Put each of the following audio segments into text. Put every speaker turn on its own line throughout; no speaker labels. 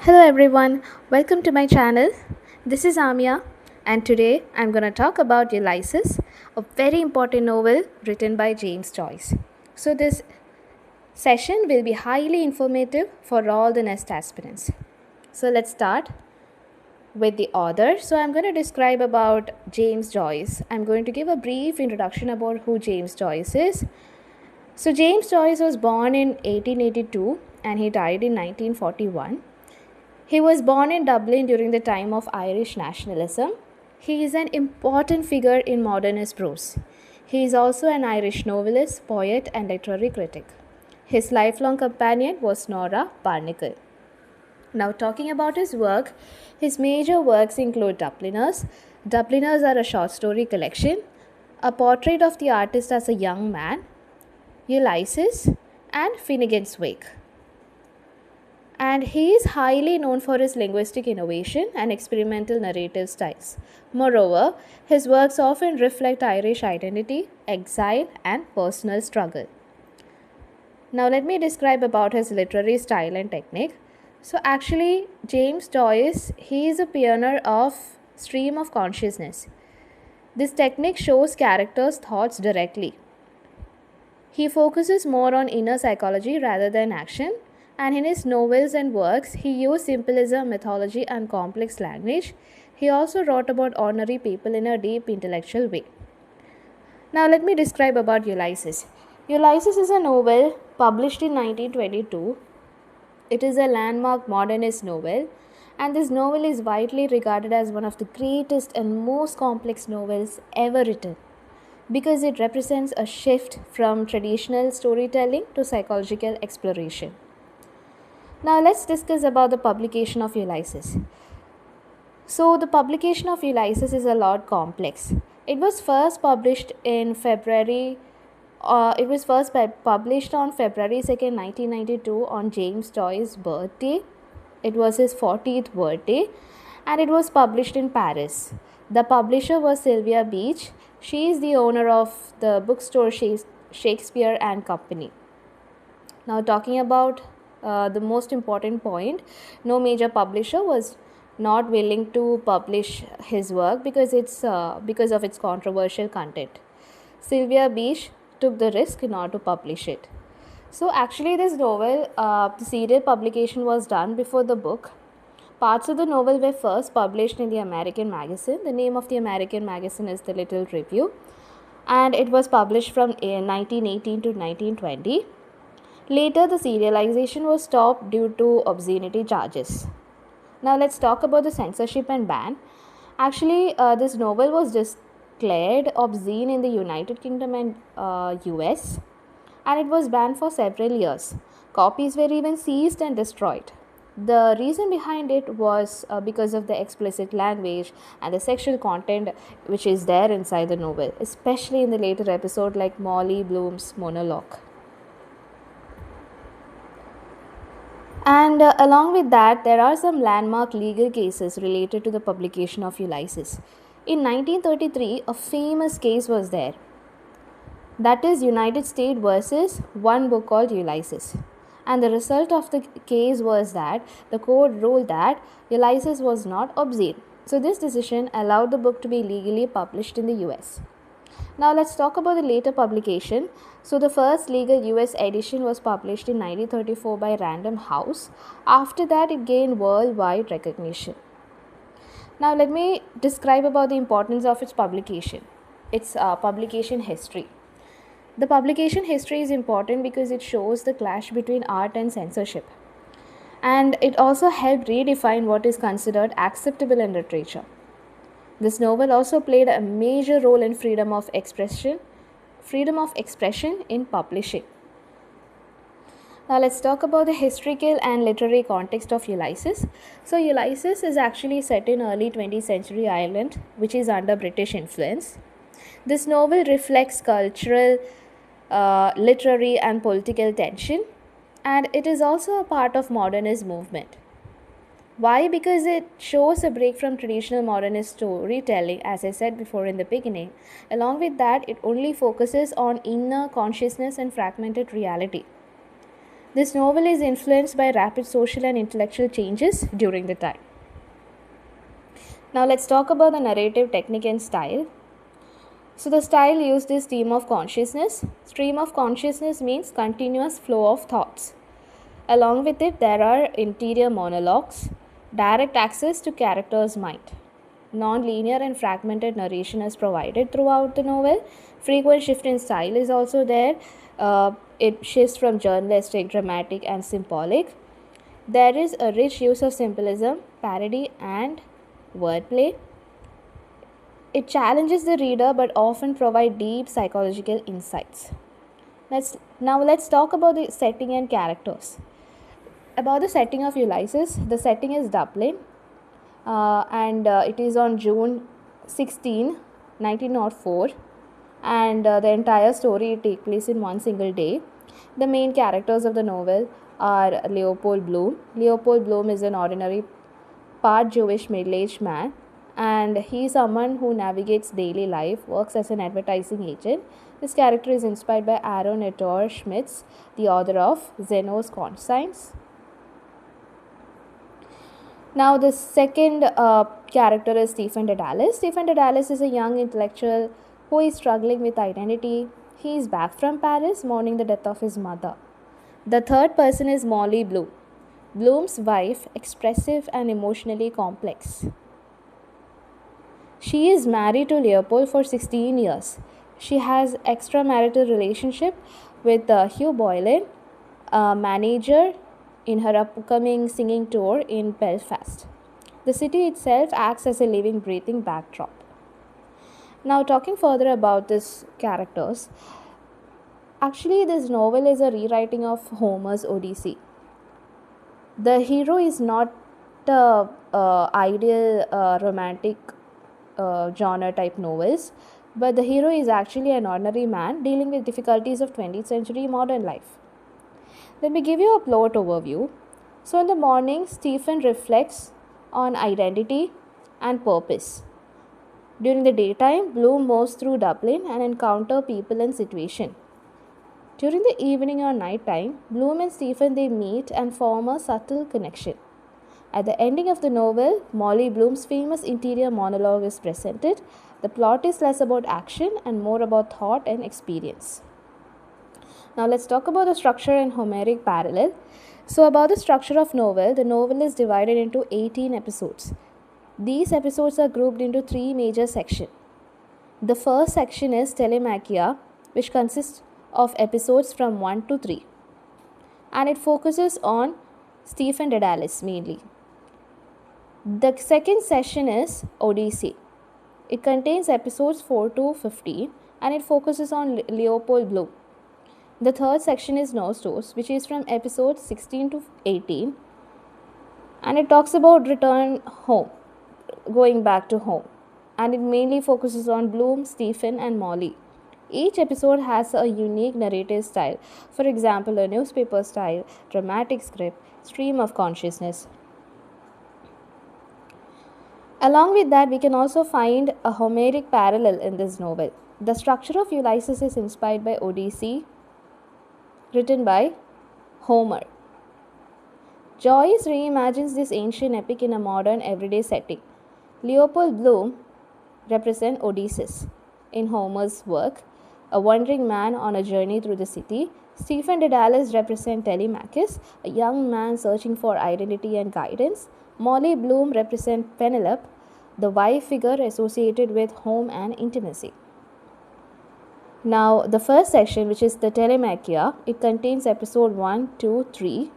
Hello everyone, welcome to my channel. This is Amia, and today I'm going to talk about Ulysses, a very important novel written by James Joyce. So this session will be highly informative for all the nest aspirants. So let's start with the author. So I'm going to describe about James Joyce. I'm going to give a brief introduction about who James Joyce is. So James Joyce was born in 1882 and he died in 1941. He was born in Dublin during the time of Irish nationalism. He is an important figure in modernist prose. He is also an Irish novelist, poet, and literary critic. His lifelong companion was Nora Barnacle. Now, talking about his work, his major works include Dubliners. Dubliners are a short story collection, a portrait of the artist as a young man, Ulysses, and Finnegan's Wake. And he is highly known for his linguistic innovation and experimental narrative styles. Moreover, his works often reflect Irish identity, exile, and personal struggle. Now let me describe about his literary style and technique. So actually, James Joyce, he is a pioneer of stream of consciousness. This technique shows characters' thoughts directly. He focuses more on inner psychology rather than action, and in his novels and works, he used symbolism, mythology, and complex language. He also wrote about ordinary people in a deep intellectual way. Now, let me describe about Ulysses. Ulysses is a novel published in 1922. It is a landmark modernist novel, and this novel is widely regarded as one of the greatest and most complex novels ever written because it represents a shift from traditional storytelling to psychological exploration. Now let's discuss about the publication of Ulysses. So the publication of Ulysses is a lot complex. It was first published in February. Published on February 2nd, 1992 on James Joyce's birthday. It was his 40th birthday, and it was published in Paris. The publisher was Sylvia Beach. She is the owner of the bookstore Shakespeare and Company. Now talking about the most important point, no major publisher was not willing to publish his work because of its controversial content. Sylvia Beach took the risk in order to publish it. So actually this novel, the serial publication was done before the book. Parts of the novel were first published in the American magazine. The name of the American magazine is The Little Review, and it was published from 1918 to 1920. Later, the serialization was stopped due to obscenity charges. Now, let's talk about the censorship and ban. Actually, this novel was declared obscene in the United Kingdom and US, and it was banned for several years. Copies were even seized and destroyed. The reason behind it was because of the explicit language and the sexual content which is there inside the novel, especially in the later episode like Molly Bloom's monologue. And along with that, there are some landmark legal cases related to the publication of Ulysses. In 1933, a famous case was there. That is United States versus one book called Ulysses. And the result of the case was that the court ruled that Ulysses was not obscene. So this decision allowed the book to be legally published in the US. Now let's talk about the later publication. So the first legal US edition was published in 1934 by Random House. After that, it gained worldwide recognition. Now let me describe about the importance of its publication. Its publication history. The publication history is important because it shows the clash between art and censorship. And it also helped redefine what is considered acceptable in literature. This novel also played a major role in freedom of expression in publishing. Now let's talk about the historical and literary context of Ulysses. So Ulysses is actually set in early 20th century Ireland, which is under British influence. This novel reflects cultural, literary and political tension, and it is also a part of modernist movement. Why? Because it shows a break from traditional modernist storytelling, as I said before in the beginning. Along with that, it only focuses on inner consciousness and fragmented reality. This novel is influenced by rapid social and intellectual changes during the time. Now let's talk about the narrative technique and style. So the style used is stream of consciousness. Stream of consciousness means continuous flow of thoughts. Along with it, there are interior monologues, direct access to characters' mind. Non-linear and fragmented narration is provided throughout the novel. Frequent shift in style is also there. It shifts from journalistic, dramatic, and symbolic. There is a rich use of symbolism, parody, and wordplay. It challenges the reader but often provides deep psychological insights. Let's talk about the setting and characters. About the setting of Ulysses, the setting is Dublin, and it is on June 16, 1904, and the entire story takes place in one single day. The main characters of the novel are Leopold Bloom. Leopold Bloom is an ordinary, part Jewish middle-aged man, and he is someone who navigates daily life, works as an advertising agent. This character is inspired by Aaron Ettore Schmitz, the author of Zeno's Conscience. Now, the second character is Stephen Dedalus. Stephen Dedalus is a young intellectual who is struggling with identity. He is back from Paris, mourning the death of his mother. The third person is Molly Bloom. Bloom's wife, expressive and emotionally complex. She is married to Leopold for 16 years. She has extramarital relationship with Hugh Boylan, a manager in her upcoming singing tour in Belfast. The city itself acts as a living, breathing backdrop. Now, talking further about these characters, actually this novel is a rewriting of Homer's Odyssey. The hero is not the ideal romantic genre type novels, but the hero is actually an ordinary man dealing with difficulties of 20th century modern life. Let me give you a plot overview. So in the morning, Stephen reflects on identity and purpose. During the daytime, Bloom moves through Dublin and encounter people and situation. During the evening or night time, Bloom and Stephen they meet and form a subtle connection. At the ending of the novel, Molly Bloom's famous interior monologue is presented. The plot is less about action and more about thought and experience. Now let's talk about the structure and Homeric parallel. So about the structure of novel, the novel is divided into 18 episodes. These episodes are grouped into 3 major sections. The first section is Telemachia, which consists of episodes from 1 to 3. And it focuses on Stephen Dedalus mainly. The second session is Odyssey. It contains episodes 4 to 15 and it focuses on Leopold Bloom. The third section is Nostos, which is from episodes 16 to 18, and it talks about return home, going back to home, and it mainly focuses on Bloom, Stephen, and Molly. Each episode has a unique narrative style, for example, a newspaper style, dramatic script, stream of consciousness. Along with that, we can also find a Homeric parallel in this novel. The structure of Ulysses is inspired by Odyssey, written by Homer. Joyce reimagines this ancient epic in a modern everyday setting. Leopold Bloom represents Odysseus in Homer's work, a wandering man on a journey through the city. Stephen Dedalus represents Telemachus, a young man searching for identity and guidance. Molly Bloom represents Penelope, the wife figure associated with home and intimacy. Now, the first section, which is the Telemachia, it contains episode 1, 2, 3,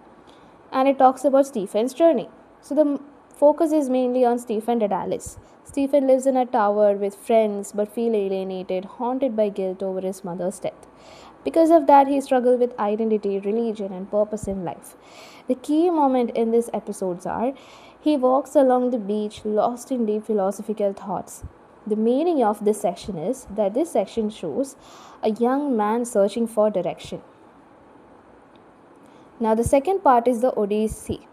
and it talks about Stephen's journey. So, the focus is mainly on Stephen Dedalus. Stephen lives in a tower with friends but feels alienated, haunted by guilt over his mother's death. Because of that, he struggles with identity, religion, and purpose in life. The key moment in these episodes are he walks along the beach, lost in deep philosophical thoughts. The meaning of this section is that this section shows a young man searching for direction. Now, the second part is the Odyssey.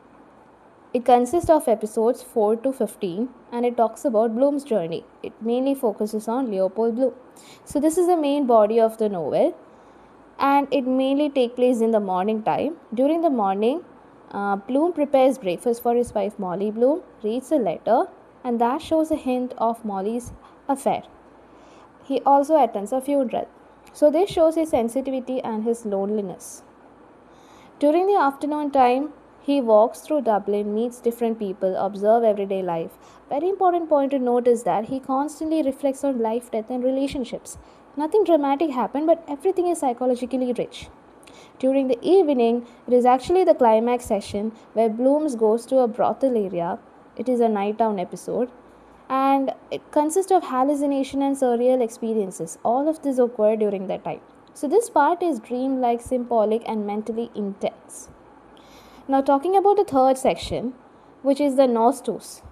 It consists of episodes 4 to 15 and it talks about Bloom's journey. It mainly focuses on Leopold Bloom. So, this is the main body of the novel. and it mainly take place in the morning time. During the morning, Bloom prepares breakfast for his wife Molly Bloom, reads a letter, and that shows a hint of Molly's affair. He also attends a funeral. So this shows his sensitivity and his loneliness. During the afternoon time, he walks through Dublin, meets different people, observe everyday life. Very important point to note is that he constantly reflects on life, death and relationships. Nothing dramatic happened, but everything is psychologically rich. During the evening, it is actually the climax session where Blooms goes to a brothel area. It is a night town episode, and it consists of hallucination and surreal experiences. All of this occurred during that time. So this part is dreamlike, symbolic and mentally intense. Now talking about the third section, which is the Nostos.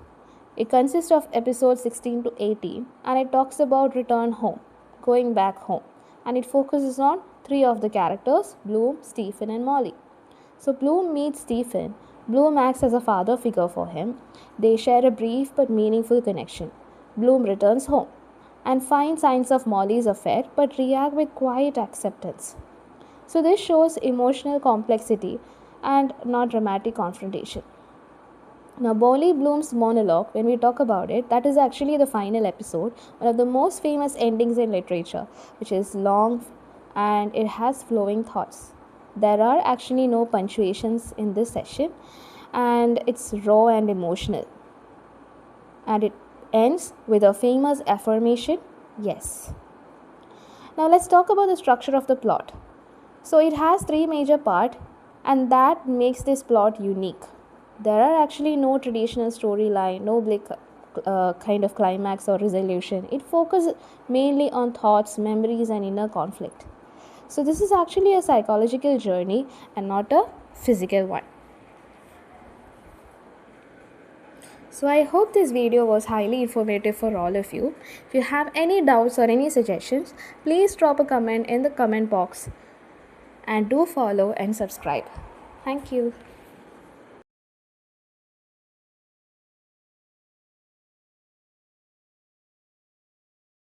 It consists of episodes 16 to 18 and it talks about return home, going back home, and it focuses on three of the characters, Bloom, Stephen and Molly. So Bloom meets Stephen. Bloom acts as a father figure for him. They share a brief but meaningful connection. Bloom returns home and finds signs of Molly's affair but reacts with quiet acceptance. So this shows emotional complexity and not dramatic confrontation. Now, Molly Bloom's monologue, when we talk about it, that is actually the final episode, one of the most famous endings in literature, which is long and it has flowing thoughts. There are actually no punctuations in this session and it's raw and emotional. And it ends with a famous affirmation, yes. Now let's talk about the structure of the plot. So it has three major parts and that makes this plot unique. There are actually no traditional storyline, no big kind of climax or resolution. It focuses mainly on thoughts, memories and inner conflict. So this is actually a psychological journey and not a physical one. So I hope this video was highly informative for all of you. If you have any doubts or any suggestions, please drop a comment in the comment box and do follow and subscribe. Thank you.